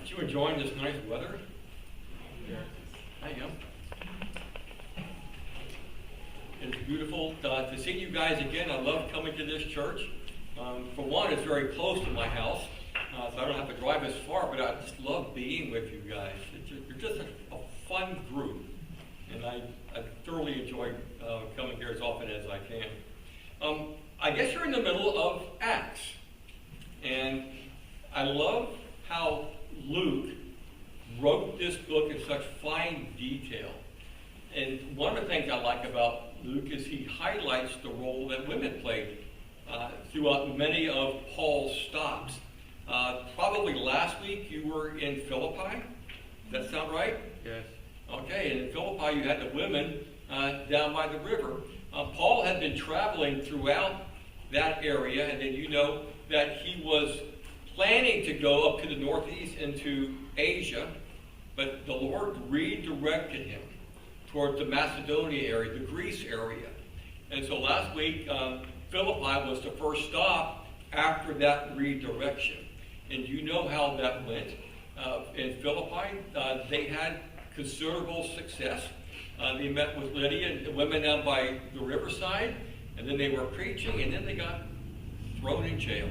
Aren't you enjoying this nice weather? Yeah. I am. It's beautiful to see you guys again. I love coming to this church. For one, it's very close to my house, so I don't have to drive as far, but I just love being with you guys. You're just a fun group, and I thoroughly enjoy coming here as often as I can. I guess you're in the middle of Acts, and I love how Luke wrote this book in such fine detail. And one of the things I like about Luke is he highlights the role that women played throughout many of Paul's stops. Probably last week you were in Philippi. Does that sound right? Yes. Okay, and in Philippi you had the women down by the river. Paul had been traveling throughout that area, and then you know that he was planning to go up to the northeast into Asia, but the Lord redirected him toward the Macedonia area, the Greece area. And so last week, Philippi was the first stop after that redirection. And you know how that went. In Philippi, they had considerable success. They met with Lydia and the women down by the riverside, and then they were preaching, and then they got thrown in jail.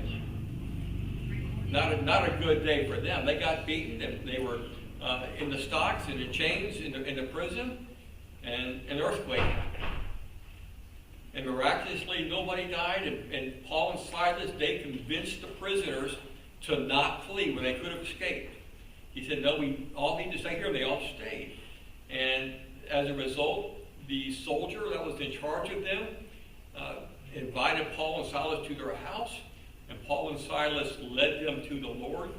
Not a good day for them. They got beaten, and they were in the stocks, in the chains, in the prison, and an earthquake happened. And miraculously, nobody died, and Paul and Silas, they convinced the prisoners to not flee when they could have escaped. He said, no, we all need to stay here, and they all stayed. And as a result, the soldier that was in charge of them invited Paul and Silas to their house, and Paul and Silas led them to the Lord,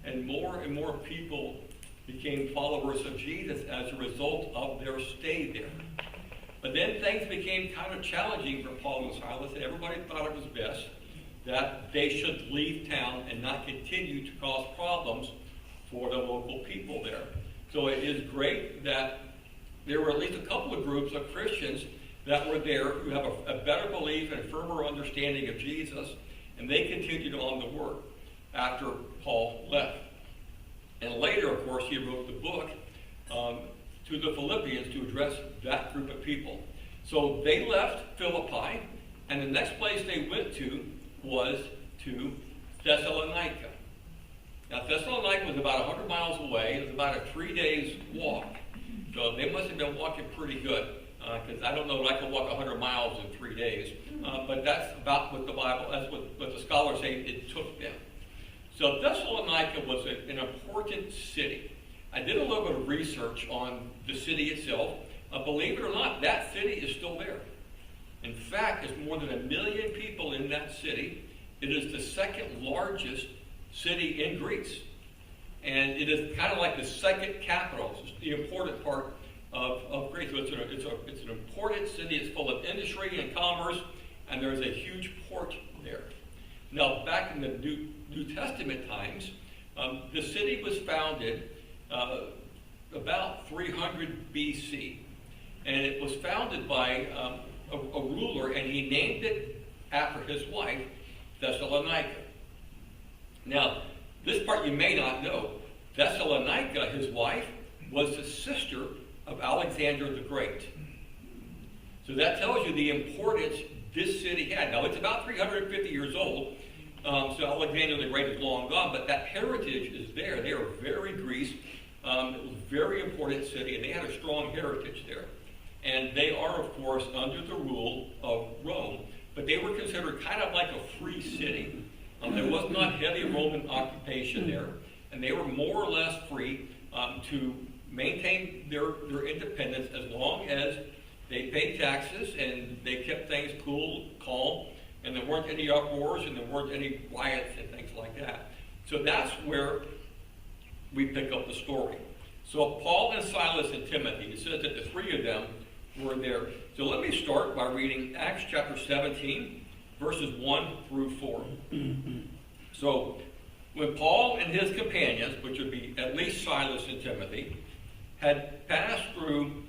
and more people became followers of Jesus as a result of their stay there. But then things became kind of challenging for Paul and Silas, and everybody thought it was best that they should leave town and not continue to cause problems for the local people there. So it is great that there were at least a couple of groups of Christians that were there who have a better belief and a firmer understanding of Jesus, and they continued on the work after Paul left. And later, of course, he wrote the book to the Philippians to address that group of people. So they left Philippi, and the next place they went to was to Thessalonica. Now, Thessalonica was about 100 miles away. It was about a 3 days walk. So they must have been walking pretty good, because I don't know that I could walk 100 miles in 3 days. But that's about what the Bible, that's what the scholars say it took them. So Thessalonica was an important city. I did a little bit of research on the city itself. Believe it or not, that city is still there. In fact, there's more than 1 million people in that city. It is the second largest city in Greece. And it is kind of like the second capital. It's the important part of Greece. So it's an important city. It's full of industry and commerce, and there's a huge port there. Now, back in the New Testament times, the city was founded about 300 BC. And it was founded by a ruler, and he named it after his wife, Thessalonica. Now, this part you may not know. Thessalonica, his wife, was the sister of Alexander the Great. So that tells you the importance this city had. Now, it's about 350 years old, so Alexander the Great is long gone, but that heritage is there. They are very Greece. It was a very important city, and they had a strong heritage there. And they are, of course, under the rule of Rome, but they were considered kind of like a free city. There was not heavy Roman occupation there, and they were more or less free to maintain their independence as long as they paid taxes and they kept things cool, calm, and there weren't any uproars and there weren't any riots and things like that. So that's where we pick up the story. So Paul and Silas and Timothy, it says that the three of them were there. So let me start by reading Acts chapter 17, verses 1 through 4. So when Paul and his companions, which would be at least Silas and Timothy, had passed through,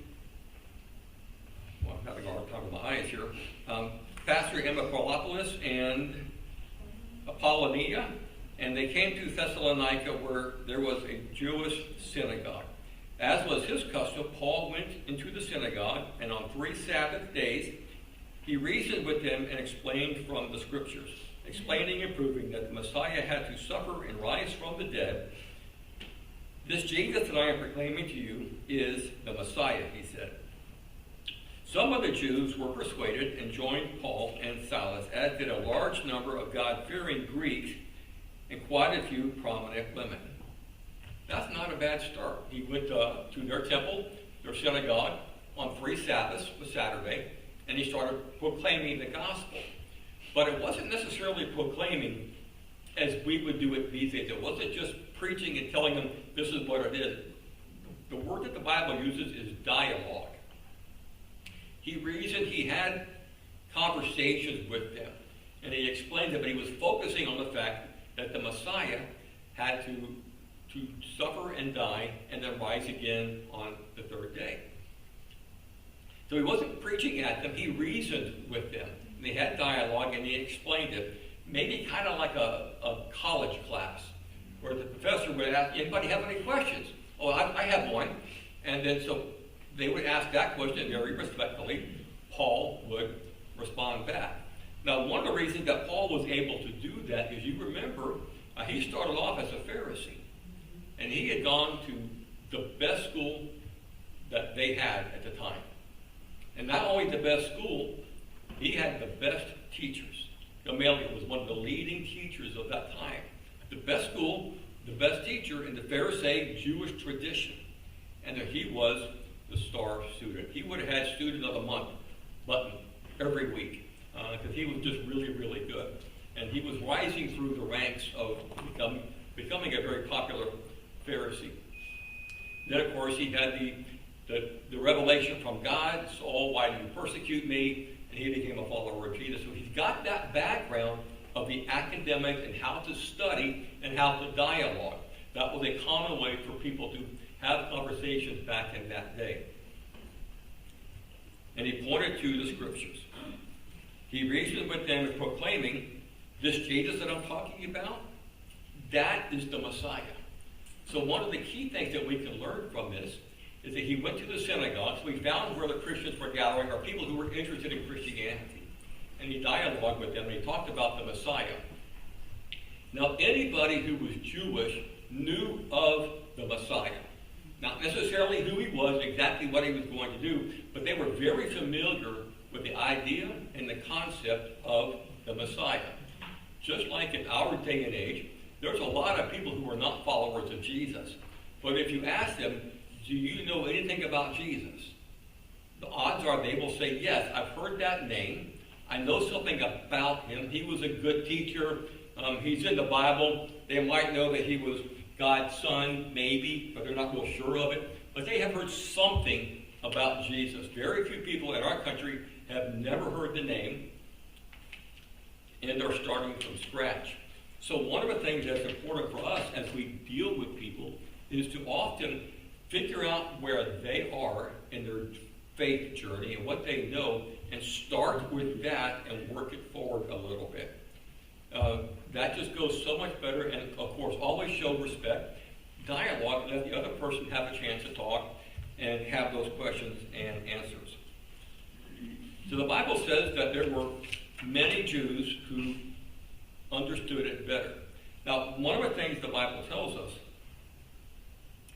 well, I'm having a hard time with my eyes here, passed through Amphipolis and Apollonia And they came to Thessalonica, where there was a Jewish synagogue. As was his custom, Paul went into the synagogue, and on 3 Sabbath days he reasoned with them and explained from the Scriptures, explaining and proving that the Messiah had to suffer and rise from the dead. This Jesus that I am proclaiming to you is the Messiah, he said. Some of the Jews were persuaded and joined Paul and Silas, as did a large number of God-fearing Greeks and quite a few prominent women. That's not a bad start. He went to their temple, their synagogue, on 3 Sabbaths, was Saturday, and he started proclaiming the gospel. But it wasn't necessarily proclaiming as we would do it these days. It wasn't just preaching and telling them this is what it is. The word that the Bible uses is dialogue. He reasoned, he had conversations with them, and he explained it, but he was focusing on the fact that the Messiah had to suffer and die and then rise again on the third day. So he wasn't preaching at them, he reasoned with them. And they had dialogue and he explained it. Maybe kind of like a college class, where the professor would ask, anybody have any questions? Oh, I have one. And then so they would ask that question very respectfully. Paul would respond back. Now, one of the reasons that Paul was able to do that is, you remember, he started off as a Pharisee. And he had gone to the best school that they had at the time. And not only the best school, he had the best teachers. Gamaliel was one of the leading teachers of that time. The best school, the best teacher in the Pharisaic Jewish tradition. And he was the star student. He would have had Student of the Month button every week, because he was just really, really good. And he was rising through the ranks of becoming a very popular Pharisee. Then, of course, he had the revelation from God. Saul, why do you persecute me? And he became a follower of Jesus. So he's got that background of the academic and how to study and how to dialogue. That was a common way for people to have conversations back in that day. And he pointed to the Scriptures. He reasoned with them and proclaiming, this Jesus that I'm talking about, that is the Messiah. So one of the key things that we can learn from this is that he went to the synagogue. So he found where the Christians were gathering, or people who were interested in Christianity. And he dialogued with them, and he talked about the Messiah. Now, anybody who was Jewish knew of the Messiah. Not necessarily who he was, exactly what he was going to do, but they were very familiar with the idea and the concept of the Messiah. Just like in our day and age, there's a lot of people who are not followers of Jesus. But if you ask them, do you know anything about Jesus? The odds are they will say, yes, I've heard that name. I know something about him. He was a good teacher. He's in the Bible. They might know that he was God's son, maybe, but they're not real sure of it. But they have heard something about Jesus. Very few people in our country have never heard the name, and they're starting from scratch. So one of the things that's important for us as we deal with people is to often figure out where they are in their faith journey and what they know, and start with that and work it forward a little bit. That just goes so much better, and of course, always show respect, dialogue, let the other person have a chance to talk and have those questions and answers. So the Bible says that there were many Jews who understood it better. Now, one of the things the Bible tells us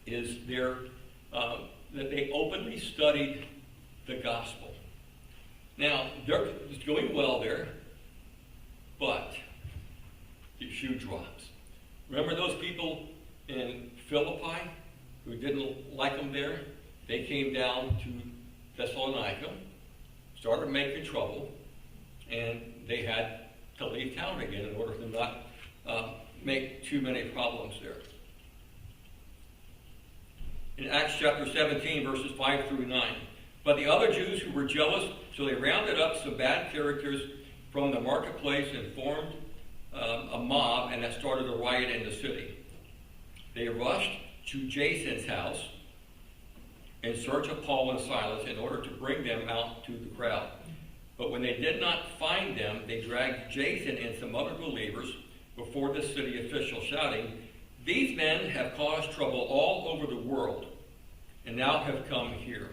is that they openly studied the gospel. Now, it's going well there, but the shoe drops. Remember those people in Philippi who didn't like them there? They came down to Thessalonica, started making trouble, and they had to leave town again in order to not make too many problems there. In Acts chapter 17, verses 5 through 9. But the other Jews who were jealous, so they rounded up some bad characters from the marketplace and formed a mob, and that started a riot in the city. They rushed to Jason's house in search of Paul and Silas in order to bring them out to the crowd. But when they did not find them, they dragged Jason and some other believers before the city official, shouting, "These men have caused trouble all over the world, and now have come here.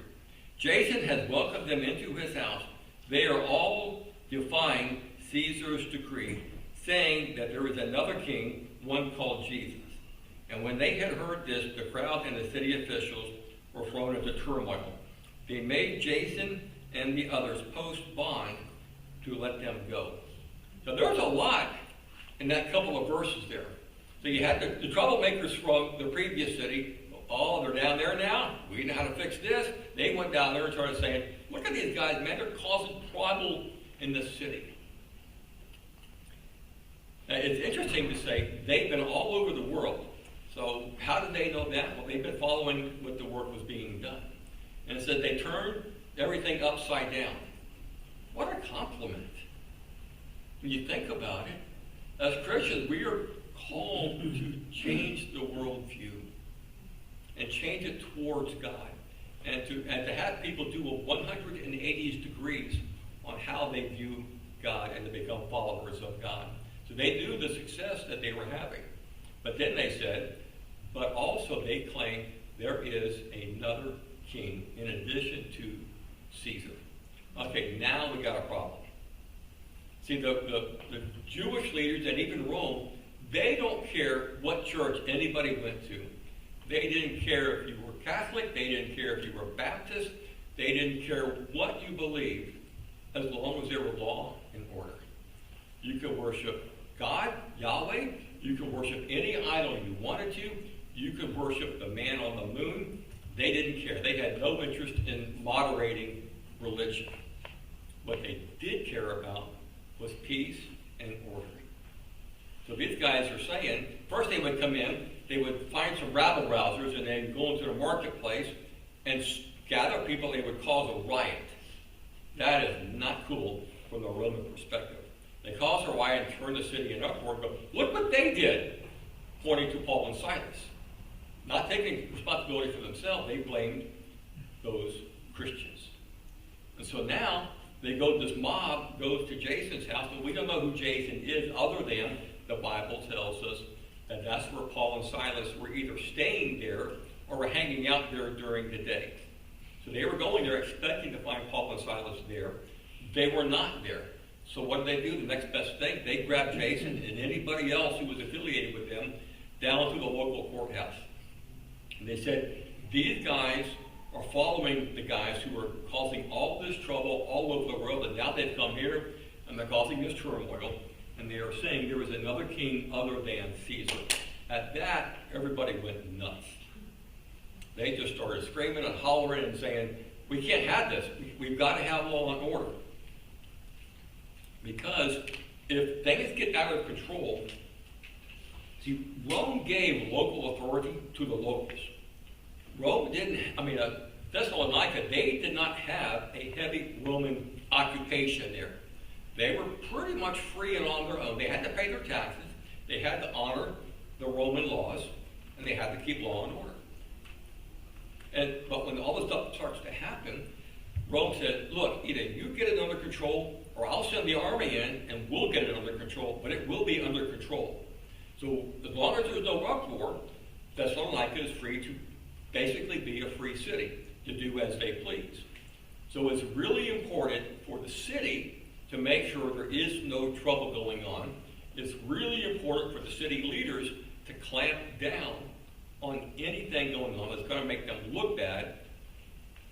Jason has welcomed them into his house. They are all defying Caesar's decree, saying that there is another king, one called Jesus." And when they had heard this, the crowd and the city officials were thrown into turmoil. They made Jason and the others post bond to let them go. So there's a lot in that couple of verses there. So you had the troublemakers from the previous city. Oh, they're down there now. We know how to fix this. They went down there and started saying, look at these guys, man. They're causing trouble in the city. Now, it's interesting to say they've been all over the world. So how did they know that? Well, they've been following what the work was being done. And it said they turned everything upside down. What a compliment. When you think about it, as Christians, we are called to change the worldview and change it towards God, and to have people do a 180 degrees on how they view God and to become followers of God. So they knew the success that they were having. But then they said, but also they claim there is another king in addition to Caesar. Okay, now we got a problem. See, the Jewish leaders and even Rome, they don't care what church anybody went to. They didn't care if you were Catholic. They didn't care if you were Baptist. They didn't care what you believed, as long as there were law and order. You could worship God, Yahweh. You could worship any idol you wanted to. You could worship the man on the moon. They didn't care. They had no interest in moderating religion. What they did care about was peace and order. So these guys are saying, first they would come in, they would find some rabble-rousers, and they'd go into the marketplace and gather people. They would cause a riot. That is not cool from the Roman perspective. They caused a riot and turned the city in uproar, but look what they did, pointing to Paul and Silas. Not taking responsibility for themselves, they blamed those Christians. And so now, this mob goes to Jason's house, and we don't know who Jason is other than the Bible tells us that that's where Paul and Silas were either staying there or were hanging out there during the day. So they were going there expecting to find Paul and Silas there. They were not there. So what did they do? The next best thing, they grabbed Jason and anybody else who was affiliated with them down to the local courthouse. And they said, these guys are following the guys who are causing all this trouble all over the world, and now they've come here and they're causing this turmoil, and they are saying there is another king other than Caesar. At that, everybody went nuts. They just started screaming and hollering and saying, we can't have this. We've got to have law and order. Because if things get out of control, see, Rome gave local authority to the locals. Thessalonica, they did not have a heavy Roman occupation there. They were pretty much free and on their own. They had to pay their taxes. They had to honor the Roman laws, and they had to keep law and order. But when all this stuff starts to happen, Rome said, look, either you get it under control, or I'll send the army in, and we'll get it under control, but it will be under control. So as long as there's no uproar, Thessalonica is free to basically be a free city, to do as they please. So it's really important for the city to make sure there is no trouble going on. It's really important for the city leaders to clamp down on anything going on that's going to make them look bad,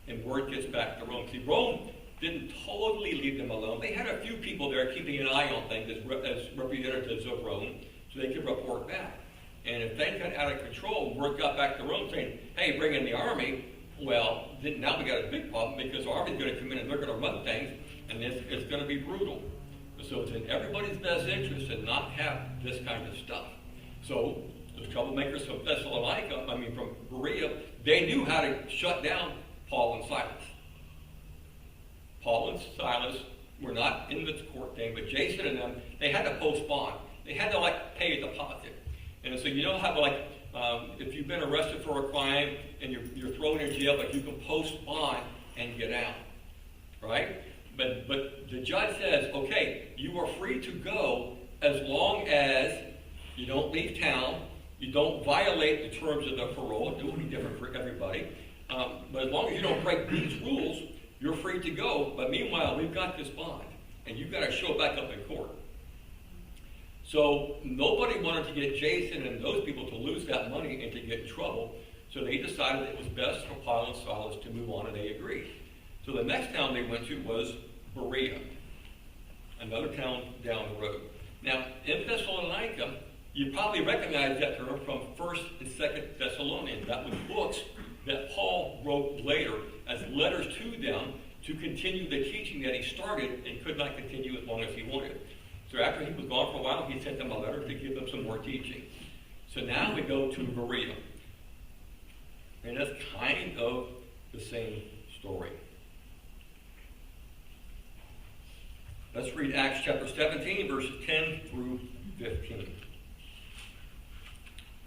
and word gets back to Rome. See, Rome didn't totally leave them alone. They had a few people there keeping an eye on things as representatives of Rome, so they could report back. And if things got out of control, word got back to Rome saying, hey, bring in the army, well, now we got a big problem because the army's going to come in and they're going to run things, and it's going to be brutal. So it's in everybody's best interest to not have this kind of stuff. So the troublemakers from from Berea, they knew how to shut down Paul and Silas. Paul and Silas were not in the court thing, but Jason and them, they had to post bond. They had to pay a deposit. And so you know how if you've been arrested for a crime and you're thrown in jail, you can post bond and get out, right? But the judge says, okay, you are free to go as long as You don't leave town. You don't violate the terms of the parole. It will be different for everybody. But as long as you don't break these rules, you're free to go. But meanwhile, we've got this bond, and you've got to show back up in court. So nobody wanted to get Jason and those people to lose that money and to get in trouble. So they decided it was best for Paul and Silas to move on, and they agreed. So the next town they went to was Berea, another town down the road. Now, in Thessalonica, you probably recognize that term from 1st and 2nd Thessalonians. That was books that Paul wrote later as letters to them to continue the teaching that he started and could not continue as long as he wanted. So after he was gone for a while, he sent them a letter to give them some more teaching. So now we go to Berea. And that's kind of the same story. Let's read Acts chapter 17, verses 10 through 15.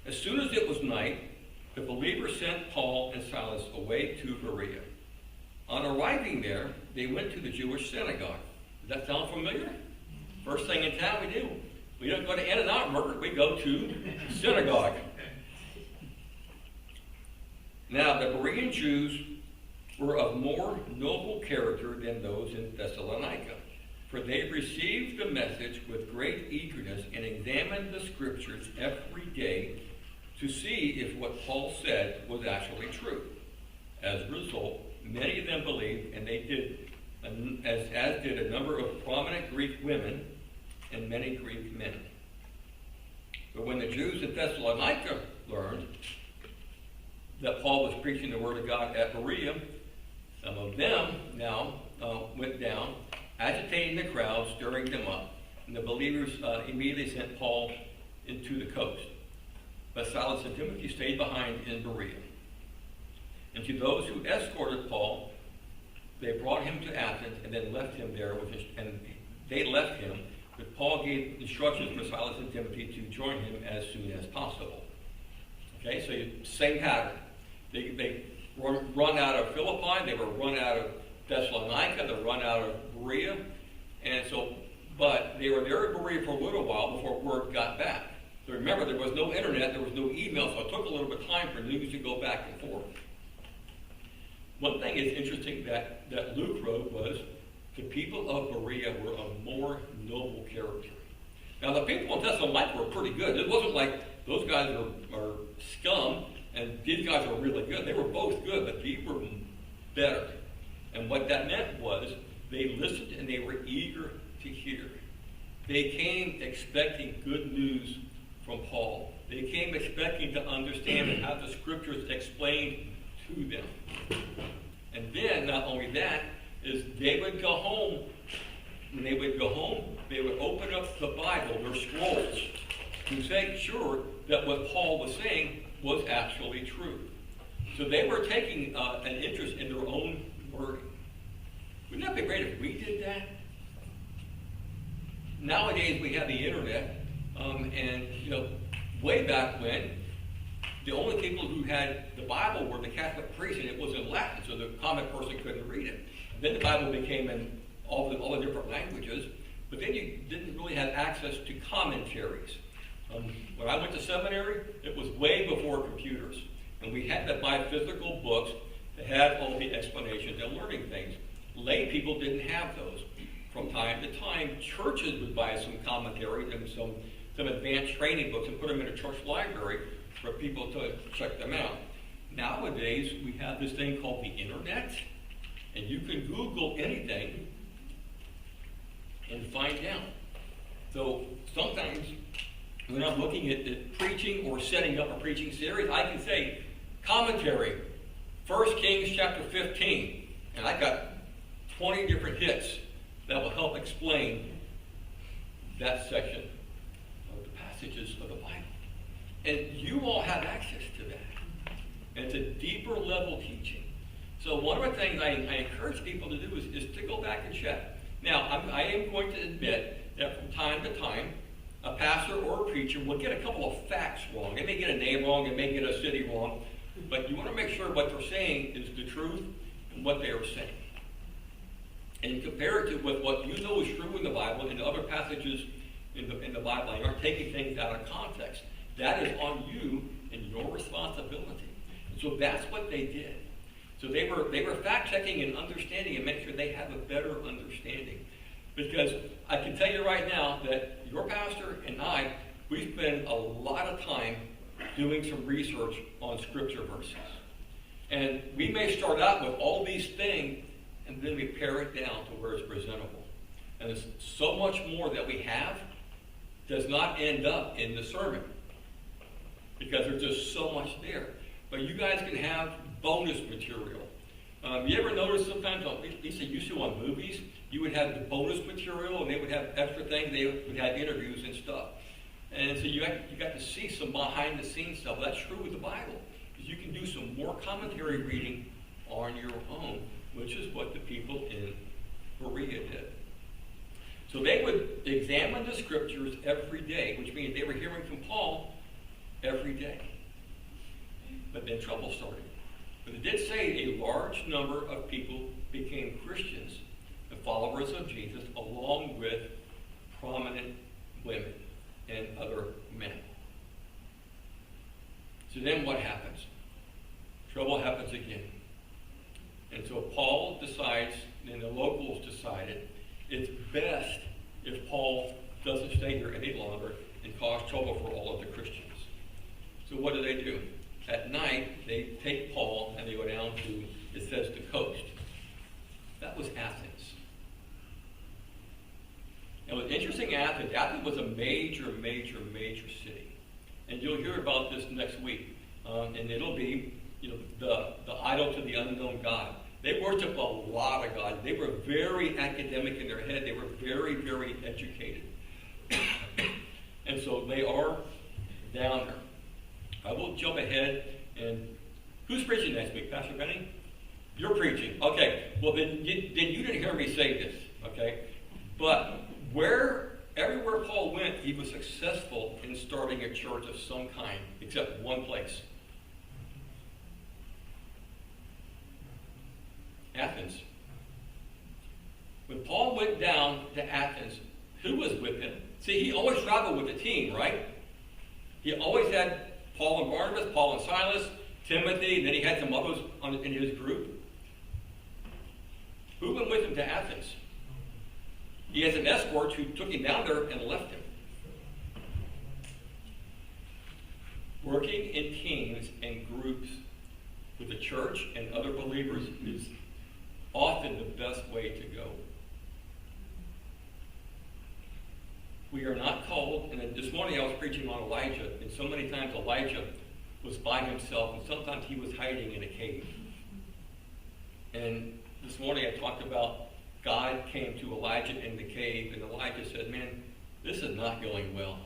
As soon as it was night, the believers sent Paul and Silas away to Berea. On arriving there, they went to the Jewish synagogue. Does that sound familiar? First thing in town we do. We don't go to In-N-Out Burger, we go to synagogue. Now, the Berean Jews were of more noble character than those in Thessalonica, for they received the message with great eagerness and examined the scriptures every day to see if what Paul said was actually true. As a result, many of them believed, and they did, as did a number of prominent Greek women and many Greek men. But when the Jews in Thessalonica learned that Paul was preaching the word of God at Berea, some of them now went down, agitating the crowd, stirring them up. And the believers immediately sent Paul into the coast. But Silas and Timothy stayed behind in Berea. And to those who escorted Paul, they brought him to Athens and then left him there. But Paul gave instructions for Silas and Timothy to join him as soon as possible. Okay, so same pattern. They were run out of Philippi, they were run out of Thessalonica, they were run out of Berea, and so, but they were there in Berea for a little while before word got back. So remember, there was no internet, there was no email, so it took a little bit of time for news to go back and forth. One thing is interesting that Luke wrote was, the people of Berea were of more noble character. Now, the people in Thessalonica were pretty good. It wasn't like those guys are scum and these guys are really good. They were both good, but these were better. And what that meant was they listened and they were eager to hear. They came expecting good news from Paul. They came expecting to understand and have the scriptures explained to them. And then, not only that, is they would go home. When they would go home, they would open up the Bible, their scrolls, to make sure that what Paul was saying was actually true. So they were taking an interest in their own wording. Wouldn't that be great if we did that? Nowadays we have the internet, and way back when, the only people who had the Bible were the Catholic priests, and it was in Latin, so the common person couldn't read it. Then the Bible became in all the different languages, but then you didn't really have access to commentaries. When I went to seminary, it was way before computers, and we had to buy physical books that had all the explanations and learning things. Lay people didn't have those. From time to time, churches would buy some commentaries and some advanced training books and put them in a church library for people to check them out. Nowadays, we have this thing called the internet, and you can Google anything and find out. So sometimes when I'm looking at preaching or setting up a preaching series, I can say, commentary, 1 Kings chapter 15, and I got 20 different hits that will help explain that section of the passages of the Bible. And you all have access to that. And it's a deeper level teaching. So one of the things I encourage people to do is to go back and check. Now, I am going to admit that from time to time, a pastor or a preacher will get a couple of facts wrong. They may get a name wrong, they may get a city wrong, but you want to make sure what they're saying is the truth and what they are saying. And compare it with what you know is true in the Bible and other passages in the Bible. You aren't taking things out of context. That is on you and your responsibility. And so that's what they did. So they were fact-checking and understanding and making sure they have a better understanding. Because I can tell you right now that your pastor and I, we spend a lot of time doing some research on scripture verses. And we may start out with all these things, and then we pare it down to where it's presentable. And there's so much more that we have does not end up in the sermon, because there's just so much there. But you guys can have bonus material. You ever notice sometimes, at least they used to on movies, you would have the bonus material and they would have extra things, they would have interviews and stuff. And so you got to see some behind the scenes stuff. That's true with the Bible, because you can do some more commentary reading on your own, which is what the people in Berea did. So they would examine the scriptures every day, which means they were hearing from Paul every day. But then trouble started. But it did say a large number of people became Christians and followers of Jesus, along with prominent women and other men. So then what happens? Trouble happens again. And so Paul decides, and the locals decided, it's best if Paul doesn't stay here any longer and cause trouble for all of the Christians. So what do? At night, they take Paul and they go down to, it says, the coast. That was Athens. And what's interesting, Athens was a major city. And you'll hear about this next week. And it'll be, the idol to the unknown God. They worship a lot of gods. They were very academic in their head. They were very educated. And so they are down there. I will jump ahead, and who's preaching next week? Pastor Benny? You're preaching. Okay. Well, then you didn't hear me say this, okay? But everywhere Paul went, he was successful in starting a church of some kind, except one place. Athens. When Paul went down to Athens, who was with him? See, he always traveled with a team, right? He always had Paul and Barnabas, Paul and Silas, Timothy, and then he had some others in his group. Who went with him to Athens? He has an escort who took him down there and left him. Working in teams and groups with the church and other believers is often the best way to go. We are not called, and this morning I was preaching on Elijah, and so many times Elijah was by himself, and sometimes he was hiding in a cave. And this morning I talked about God came to Elijah in the cave, and Elijah said, man, this is not going well.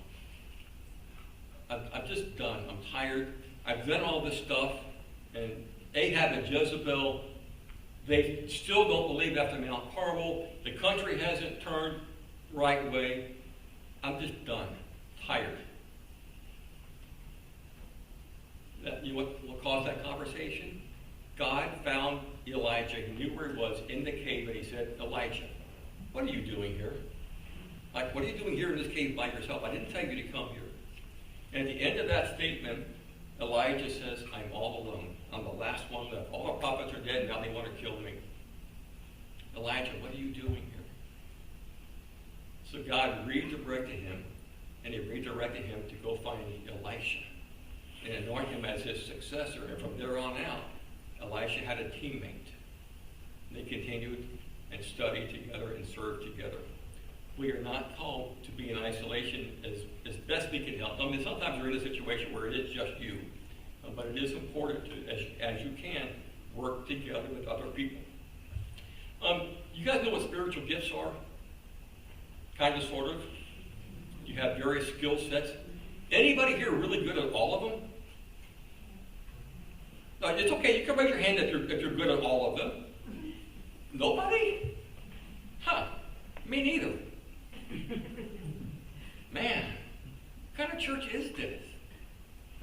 I'm just done. I'm tired. I've done all this stuff, and Ahab and Jezebel, they still don't believe after Mount Carmel. The country hasn't turned right way. I'm just done, tired. You know what caused that conversation? God found Elijah. He knew where he was in the cave, and he said, Elijah, what are you doing here? Like, what are you doing here in this cave by yourself? I didn't tell you to come here. And at the end of that statement, Elijah says, I'm all alone. I'm the last one left. All the prophets are dead, now they want to kill me. Elijah, what are you doing here? So God redirected him, and he redirected him to go find Elisha and anoint him as his successor. And from there on out, Elisha had a teammate. They continued and studied together and served together. We are not called to be in isolation as best we can help. I mean, sometimes you're in a situation where it is just you. But it is important to, as you can, work together with other people. You guys know what spiritual gifts are? Kind of, sort of. You have various skill sets. Anybody here really good at all of them? No, it's okay. You can raise your hand if you're good at all of them. Nobody? Huh. Me neither. Man, what kind of church is this?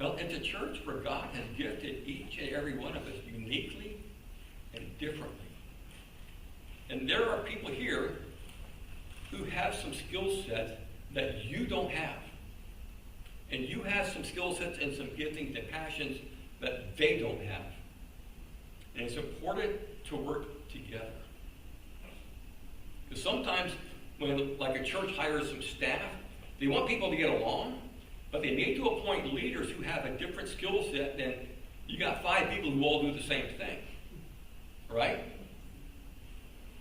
Well, it's a church where God has gifted each and every one of us uniquely and differently. And there are people here who have some skill sets that you don't have. And you have some skill sets and some giftings and passions that they don't have. And it's important to work together. Because sometimes when like a church hires some staff, they want people to get along, but they need to appoint leaders who have a different skill set than you got 5 people who all do the same thing. Right?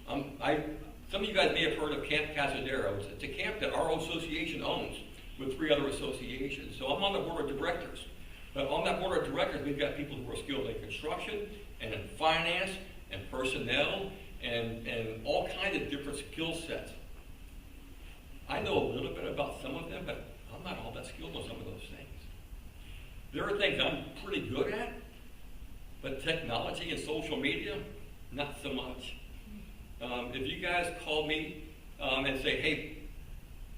Some of you guys may have heard of Camp Casadero. It's a camp that our association owns with 3 other associations. So I'm on the board of directors. But on that board of directors, we've got people who are skilled in construction and in finance and personnel and all kinds of different skill sets. I know a little bit about some of them, but I'm not all that skilled on some of those things. There are things I'm pretty good at, but technology and social media, not so much. If you guys call me and say, hey,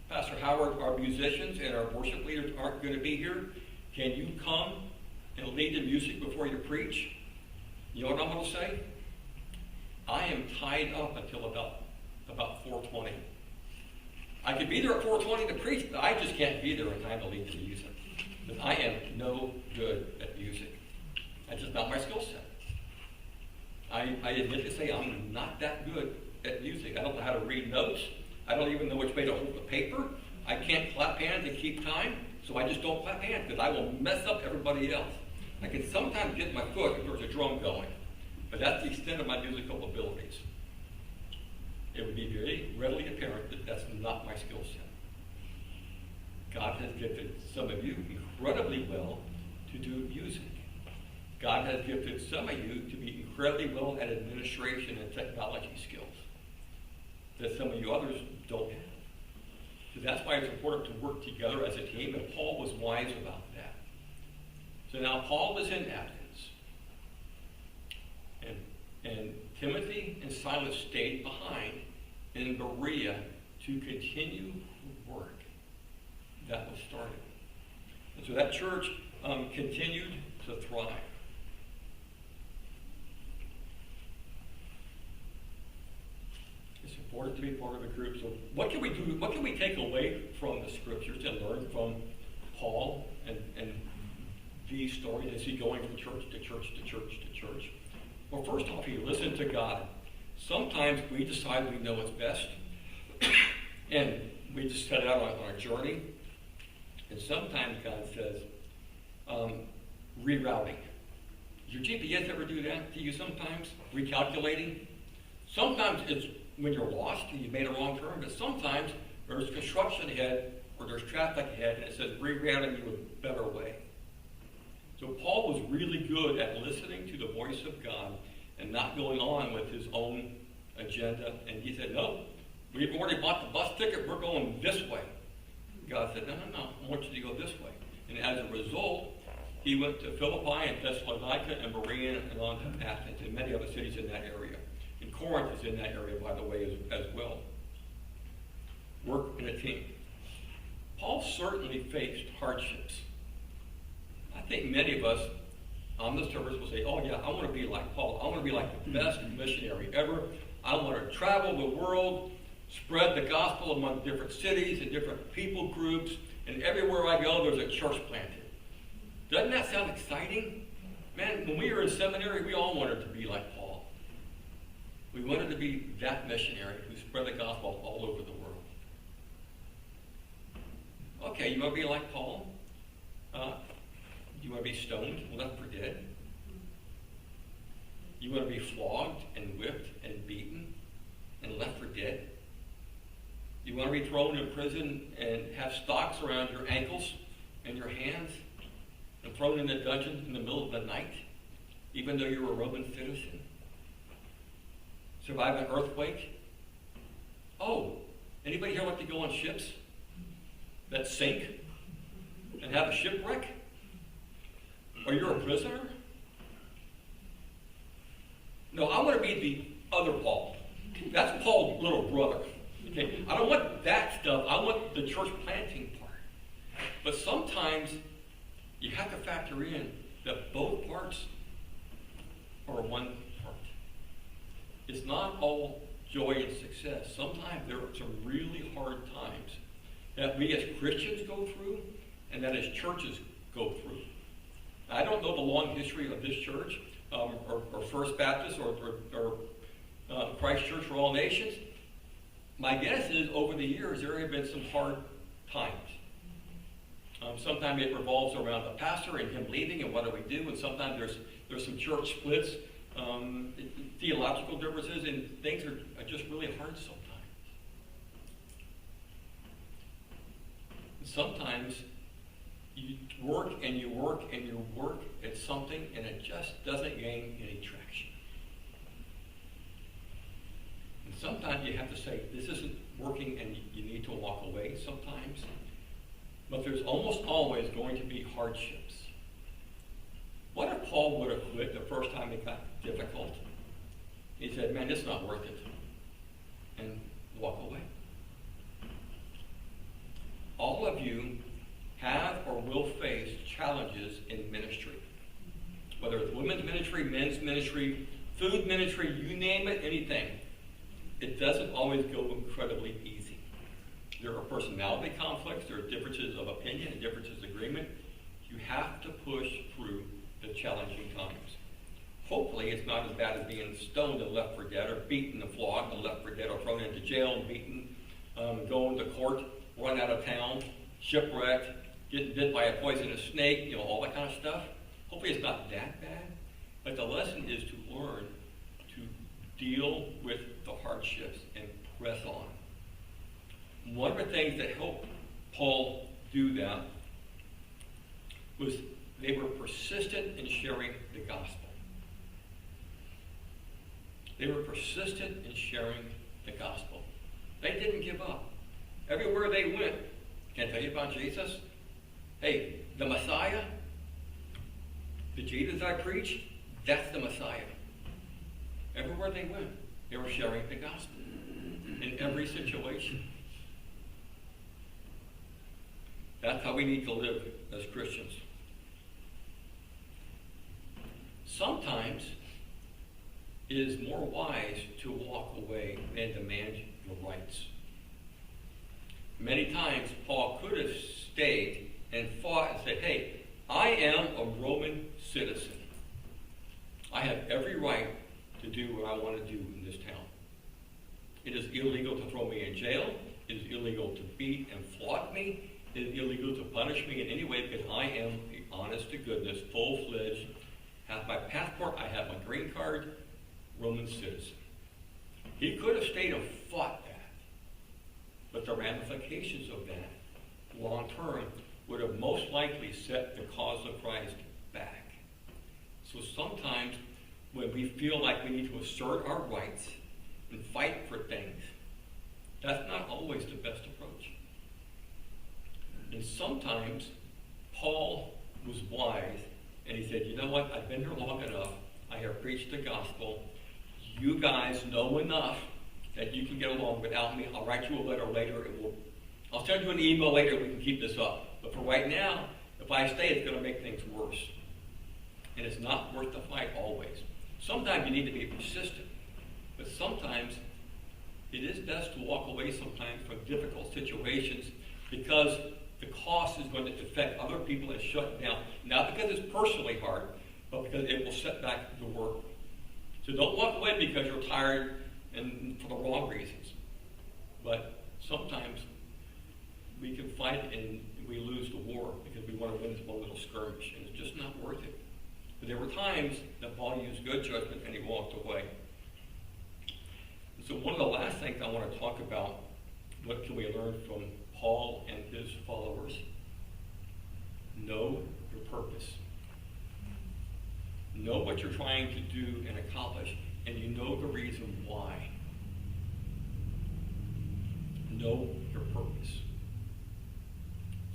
Pastor Howard, our musicians and our worship leaders aren't going to be here, can you come and lead the music before you preach? You know what I'm going to say? I am tied up until about 4:20. I could be there at 4:20 to preach, but I just can't be there in time to lead the music. Because I am no good at music. That's just not my skill set. I admit to say I'm not that good at music. I don't know how to read notes. I don't even know which way to hold the paper. I can't clap hands and keep time, so I just don't clap hands because I will mess up everybody else. I can sometimes get my foot if there's a drum going, but that's the extent of my musical abilities. It would be very readily apparent that that's not my skill set. God has gifted some of you incredibly well to do music. God has gifted some of you to be incredibly well at administration and technology skills that some of you others don't have. So that's why it's important to work together as a team, and Paul was wise about that. So now Paul is in Athens, and Timothy and Silas stayed behind in Berea to continue the work that was started. And so that church continued to thrive. It's important to be part of a group. So what can we do? What can we take away from the scriptures and learn from Paul and these stories as he going from church to church to church to church? Well, first off, you listen to God. Sometimes we decide we know what's best, and we just set out on a journey. And sometimes God says, rerouting. Does your GPS ever do that to you sometimes? Recalculating? Sometimes it's when you're lost and you made a wrong turn, but sometimes there's construction ahead or there's traffic ahead and it says rerouting you a better way. So Paul was really good at listening to the voice of God and not going on with his own agenda. And he said, no, we've already bought the bus ticket, we're going this way. God said, no, I want you to go this way. And as a result, he went to Philippi and Thessalonica and Berea and on to Athens and many other cities in that area. And Corinth is in that area, by the way, as well. Work in a team. Paul certainly faced hardships. I think many of us on this service will say, oh yeah, I want to be like Paul. I want to be like the best missionary ever. I want to travel the world, spread the gospel among different cities and different people groups, and everywhere I go, there's a church planted. Doesn't that sound exciting? Man, when we were in seminary, we all wanted to be like Paul. We wanted to be that missionary who spread the gospel all over the world. Okay, you want to be like Paul? You want to be stoned, left for dead? You want to be flogged and whipped and beaten and left for dead? You want to be thrown in prison and have stocks around your ankles and your hands and thrown in a dungeon in the middle of the night, even though you're a Roman citizen? Survive an earthquake? Oh, anybody here like to go on ships that sink and have a shipwreck? Or you're a prisoner? No, I want to be the other Paul. That's Paul's little brother. Okay? I don't want that stuff. I want the church planting part. But sometimes you have to factor in that both parts are one part. It's not all joy and success. Sometimes there are some really hard times. that we as Christians go through and that as churches go through. I don't know the long history of this church, or First Baptist, or Christ Church for All Nations. My guess is over the years there have been some hard times. Sometimes it revolves around the pastor and him leaving and what do we do, and sometimes there's some church splits, theological differences, and things are just really hard sometimes. And sometimes you work and you work and you work at something and it just doesn't gain any traction. And sometimes you have to say, this isn't working, and you need to walk away sometimes. But there's almost always going to be hardships. What if Paul would have quit the first time it got difficult? He said, man, it's not worth it, and walk away. All of you have or will face challenges in ministry. Whether it's women's ministry, men's ministry, food ministry, you name it, anything. It doesn't always go incredibly easy. There are personality conflicts, there are differences of opinion and differences of agreement. You have to push through the challenging times. Hopefully it's not as bad as being stoned and left for dead, or beaten and flogged and left for dead, or thrown into jail and beaten, going to court, run out of town, shipwrecked, getting bit by a poisonous snake, all that kind of stuff. Hopefully it's not that bad. But the lesson is to learn to deal with the hardships and press on. One of the things that helped Paul do that was they were persistent in sharing the gospel. They were persistent in sharing the gospel. They didn't give up. Everywhere they went, can I tell you about Jesus? Hey, the Messiah, the Jesus I preach, that's the Messiah. Everywhere they went, they were sharing the gospel in every situation. That's how we need to live as Christians. Sometimes it is more wise to walk away than demand your rights. Many times Paul could have stayed and fought and said, hey, I am a Roman citizen. I have every right to do what I want to do in this town. It is illegal to throw me in jail. It is illegal to beat and flog me. It is illegal to punish me in any way because I am a honest to goodness, full-fledged, have my passport, I have my green card, Roman citizen. He could have stayed and fought that. But the ramifications of that, long term, would have most likely set the cause of Christ back. So sometimes when we feel like we need to assert our rights and fight for things, that's not always the best approach. And sometimes Paul was wise, and he said, you know what, I've been here long enough. I have preached the gospel. You guys know enough that you can get along without me. I'll write you a letter later. I'll send you an email later. We can keep this up. But for right now, if I stay, it's going to make things worse. And it's not worth the fight always. Sometimes you need to be persistent. But sometimes it is best to walk away sometimes from difficult situations because the cost is going to affect other people and shut down. Not because it's personally hard, but because it will set back the work. So don't walk away because you're tired and for the wrong reasons. But sometimes we can fight and we lose the war because we want to win this one little skirmish, and it's just not worth it. But there were times that Paul used good judgment and he walked away. And so one of the last things I want to talk about, what can we learn from Paul and his followers? Know your purpose. Know what you're trying to do and accomplish, and you know the reason why. Know your purpose.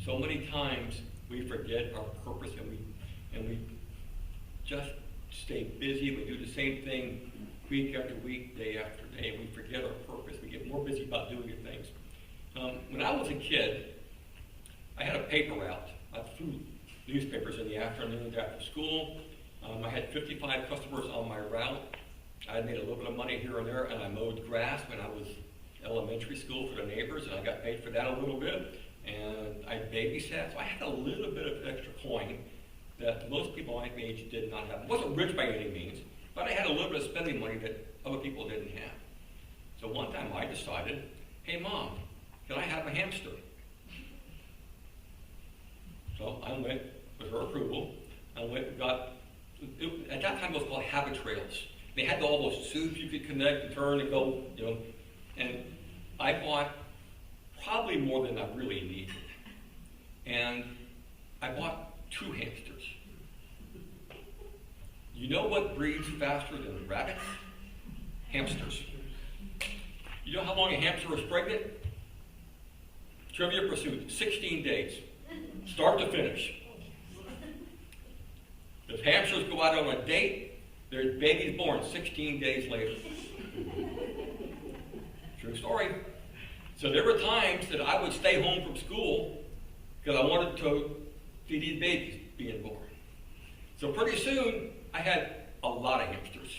So many times we forget our purpose and we just stay busy. We do the same thing week after week, day after day, and we forget our purpose. We get more busy about doing things. When I was a kid, I had a paper route. I flew newspapers in the afternoons after school. I had 55 customers on my route. I made a little bit of money here and there, and I mowed grass when I was elementary school for the neighbors, and I got paid for that a little bit. and I babysat, so I had a little bit of extra coin that most people my age did not have. I wasn't rich by any means, but I had a little bit of spending money that other people didn't have. So one time I decided, hey Mom, can I have a hamster? So I went, with her approval, I went and got, at that time it was called habit trails. They had all those tubes you could connect and turn and go, and I bought probably more than I really needed. And I bought 2 hamsters. You know what breeds faster than rabbits? Hamsters. You know how long a hamster is pregnant? Trivia pursuit, 16 days. Start to finish. If hamsters go out on a date, their baby's born 16 days later. True story. So there were times that I would stay home from school because I wanted to see these babies being born. So pretty soon, I had a lot of hamsters.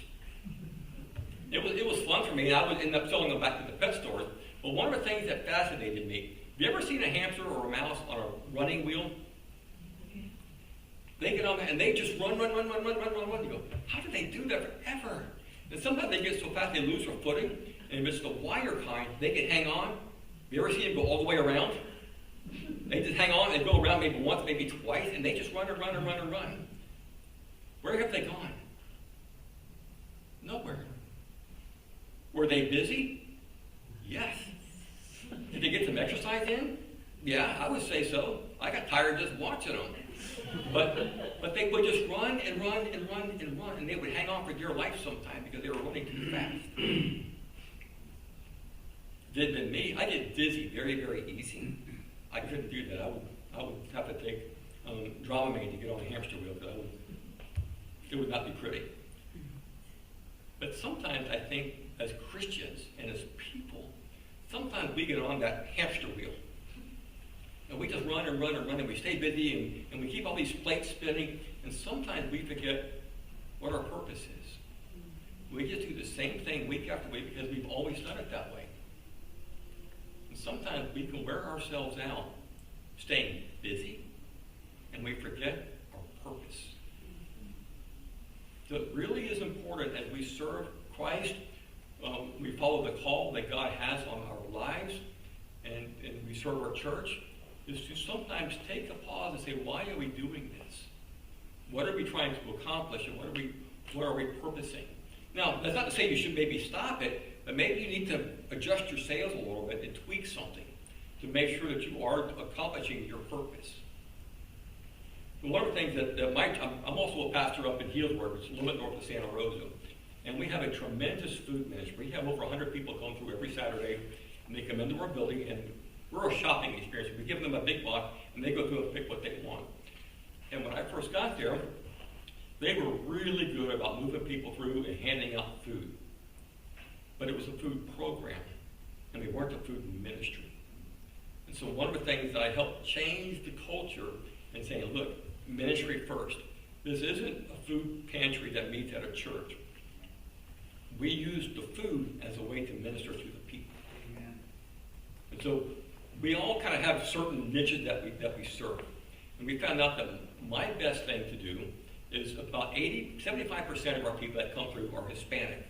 It was fun for me, and I would end up selling them back to the pet stores. But one of the things that fascinated me, have you ever seen a hamster or a mouse on a running wheel? They get on there and they just run. You go, how do they do that forever? And sometimes they get so fast they lose their footing. And if it's the wire kind, they can hang on. You ever see them go all the way around? They just hang on and go around maybe once, maybe twice, and they just run. Where have they gone? Nowhere. Were they busy? Yes. Did they get some exercise in? Yeah, I would say so. I got tired just watching them. But they would just run, and they would hang on for dear life sometimes because they were running too fast. If it had been me, I get dizzy very, very easy. I couldn't do that. I would have to take Dramamine to get on a hamster wheel because it would not be pretty. But sometimes I think as Christians and as people, sometimes we get on that hamster wheel. And we just run, and we stay busy, and we keep all these plates spinning, and sometimes we forget what our purpose is. We just do the same thing week after week because we've always done it that way. And sometimes we can wear ourselves out staying busy, and we forget our purpose. So it really is important as we serve Christ, we follow the call that God has on our lives, and we serve our church, is to sometimes take a pause and say, why are we doing this? What are we trying to accomplish, and what are we purposing? Now, that's not to say you should maybe stop it, but maybe you need to adjust your sails a little bit and tweak something to make sure that you are accomplishing your purpose. And one of the things I'm also a pastor up in Healdsburg, which is a little bit north of Santa Rosa, and we have a tremendous food ministry. We have over 100 people come through every Saturday, and they come into our building, and we're a shopping experience. We give them a big box, and they go through and pick what they want. And when I first got there, they were really good about moving people through and handing out food. But it was a food program, and they weren't a food ministry. And so one of the things that I helped change the culture and saying, look, ministry first. This isn't a food pantry that meets at a church. We use the food as a way to minister to the people. Amen. And so we all kind of have certain niches that we serve. And we found out that my best thing to do is about 75% of our people that come through are Hispanic.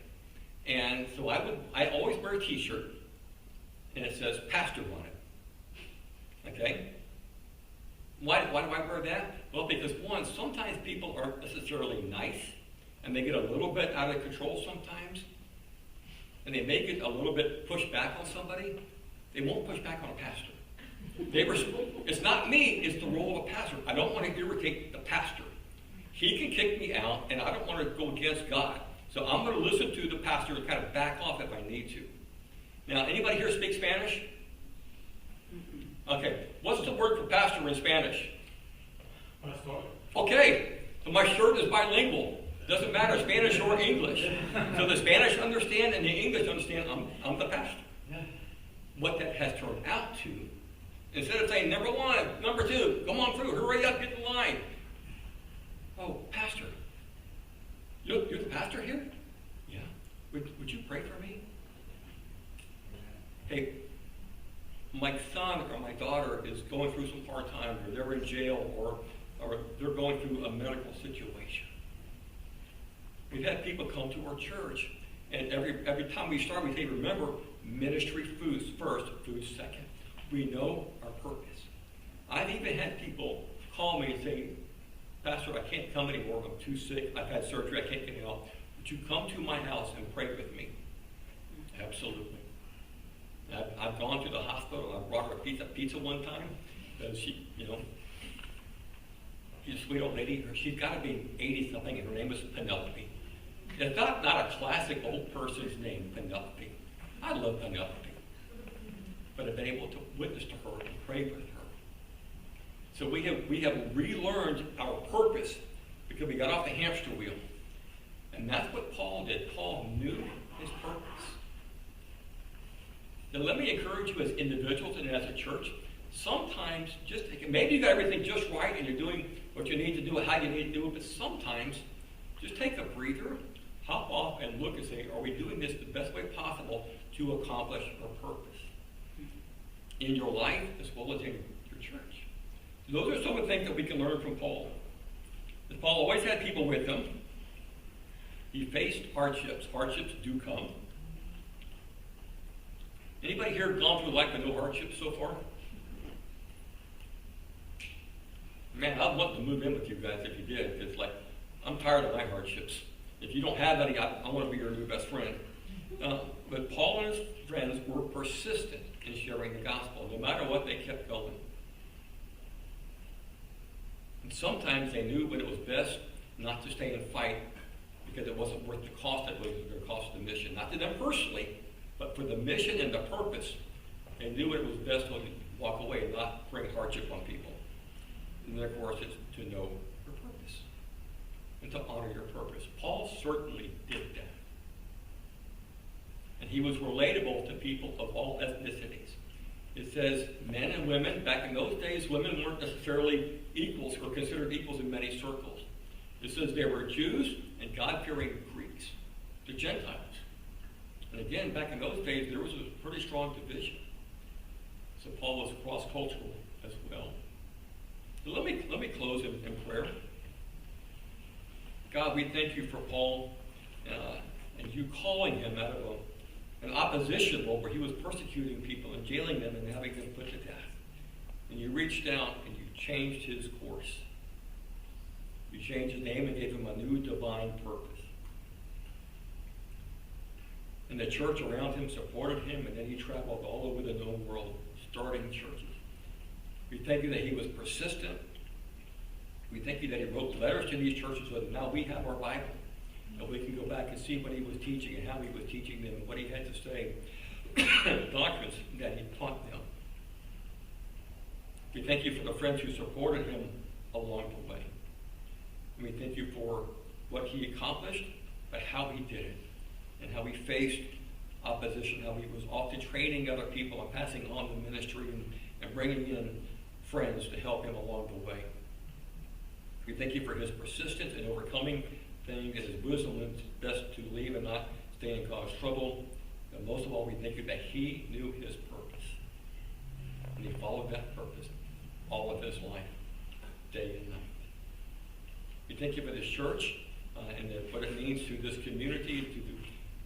And so I always wear a t-shirt, and it says pastor on it. Okay? Why do I wear that? Well, because one, sometimes people aren't necessarily nice, and they get a little bit out of control sometimes, and they may get a little bit pushed back on somebody. They won't push back on a pastor. It's not me, it's the role of a pastor. I don't want to irritate the pastor. He can kick me out, and I don't want to go against God. So I'm going to listen to the pastor and kind of back off if I need to. Now, anybody here speak Spanish? Okay, what's the word for pastor in Spanish? Pastor. Okay, so my shirt is bilingual. Doesn't matter, Spanish or English. So the Spanish understand and the English understand I'm the pastor. What that has turned out to, instead of saying, number one, number two, come on through, hurry up, get in line. Oh, pastor, you're the pastor here? Yeah. Would you pray for me? Hey, my son or my daughter is going through some hard times, or they're in jail, or they're going through a medical situation. We've had people come to our church, and every time we start, we say, remember, ministry foods first, food second. We know our purpose. I've even had people call me and say, Pastor, I can't come anymore. I'm too sick. I've had surgery. I can't get out. Would you come to my house and pray with me? Absolutely. I've gone to the hospital. I brought her a pizza one time. She, she's a sweet old lady. She's got to be 80-something, and her name is Penelope. It's not a classic old person's name, Penelope. I love Penelope. But I've been able to witness to her and pray with her. So we have relearned our purpose because we got off the hamster wheel. And that's what Paul did. Paul knew his purpose. Now let me encourage you as individuals and as a church, sometimes maybe you got everything just right and you're doing what you need to do, how you need to do it, but sometimes just take a breather, hop off and look and say, are we doing this the best way possible to accomplish our purpose? In your life as well as in your church. Those are some of the things that we can learn from Paul. Because Paul always had people with him. He faced hardships. Hardships do come. Anybody here gone through life with no hardships so far? Man, I'd love to move in with you guys if you did. It's like, I'm tired of my hardships. If you don't have any, I want to be your new best friend. But Paul and his friends were persistent in sharing the gospel. No matter what, they kept going. And sometimes they knew when it was best not to stay and fight because it wasn't worth the cost it was going to cost the mission. Not to them personally, but for the mission and the purpose. They knew it was best to walk away and not bring hardship on people. And then, of course, it's to know your purpose and to honor your purpose. Paul certainly did that. And he was relatable to people of all ethnicities. It says men and women. Back in those days, women weren't necessarily equals or considered equals in many circles. It says there were Jews and God-fearing Greeks, the Gentiles. And again, back in those days, there was a pretty strong division. So Paul was cross-cultural as well. So let me close in prayer. God, we thank you for Paul and you calling him out of an opposition role where he was persecuting people and jailing them and having them put to death. And you reached out and you changed his course. You changed his name and gave him a new divine purpose. And the church around him supported him, and then he traveled all over the known world, starting churches. We thank you that he was persistent. We thank you that he wrote letters to these churches so that now we have our Bible. And we can go back and see what he was teaching and how he was teaching them and what he had to say, doctrines that he taught them. We thank you for the friends who supported him along the way. And we thank you for what he accomplished, but how he did it, and how he faced opposition, how he was often training other people and passing on the ministry and bringing in friends to help him along the way. We thank you for his persistence in overcoming things and his wisdom when it's best to leave and not stay and cause trouble. And most of all, we thank you that he knew his purpose. And he followed that purpose all of his life, day and night. We thank you for this church and what it means to this community,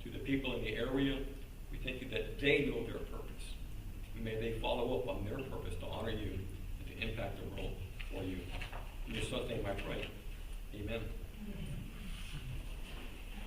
to the people in the area. We thank you that they know their purpose. And may they follow up on their purpose to honor you and to impact the world for you. In your son's name I pray. Amen.